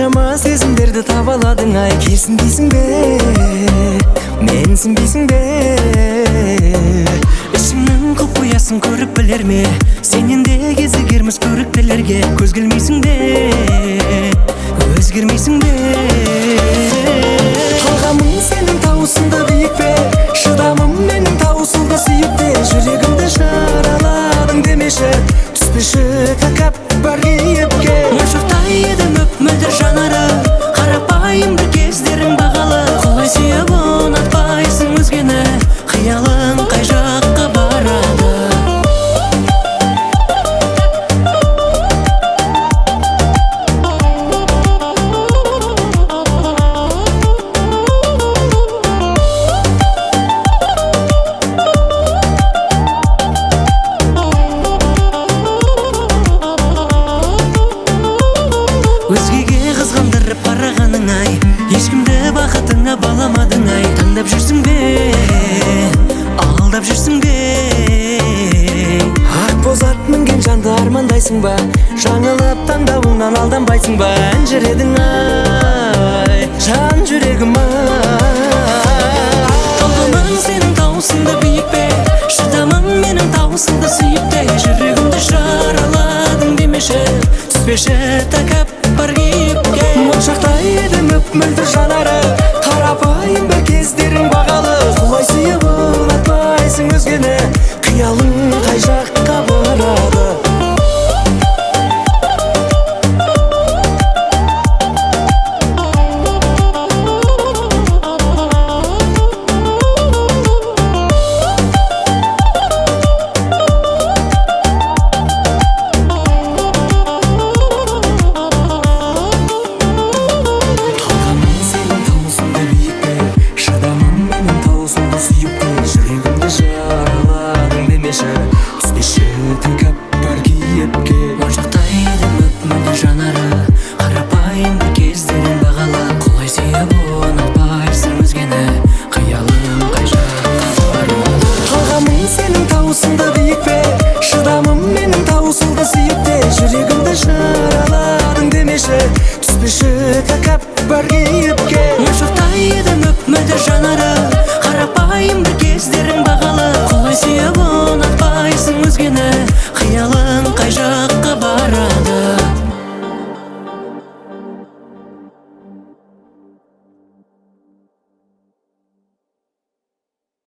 Қаншама сезімдерді табаладың ай, келсін дейсің бе, менсің дейсің бе? Ішіңнің құпиясын көріп білер ме? Сенен де кезігерміз көріктілерге. Көз келмейсің бе, өзгермейсің бе? Талғамың сенің тауысында биік пе? Шыдамым менің таусылды сүйіп те. Жүрегімді жараладың демеші, түспеші тәкаппар кейіпке. Моншақтай едім өп мөлдір жанары, қарапайым бір кездерің бағалы. Құлай сүйіп ұнатпайсың өзгені, қиялың қай жаққа барады? Өзгеге қызғандырып қарағаның ай, ешкімді бақытыңа баламадың ай. Таңдап жүрсің бе, алдап жүрсің бе? Ақ боз ат мінген жанды армандайсың ба? Жаңылып таңдауыңнан алданбайсың ба? Әнжіредің ай, жан жүрегім ай. Талғамың сенің таусында биік пе? Шыдамың менің таусында сүйіп те. Жүрегімді жараладың демеші, түспеші тәкаппар кейіпке. Моншақтай едім өп мөлдір жанары, қарапайым бір кездерің бағалы. Құлай сүйіп ұнатпайсың өзгені, қиялың қай жаққа барады? Түспеші тәкаппар кейіпке. Моншақтай едім өп мөлдір жанары, қарапайым бір кездерің бағалы. Құлай сүйіп ұнатпайсың өзгені, қиялың қай жаққа барады? Талғамың сенің таусында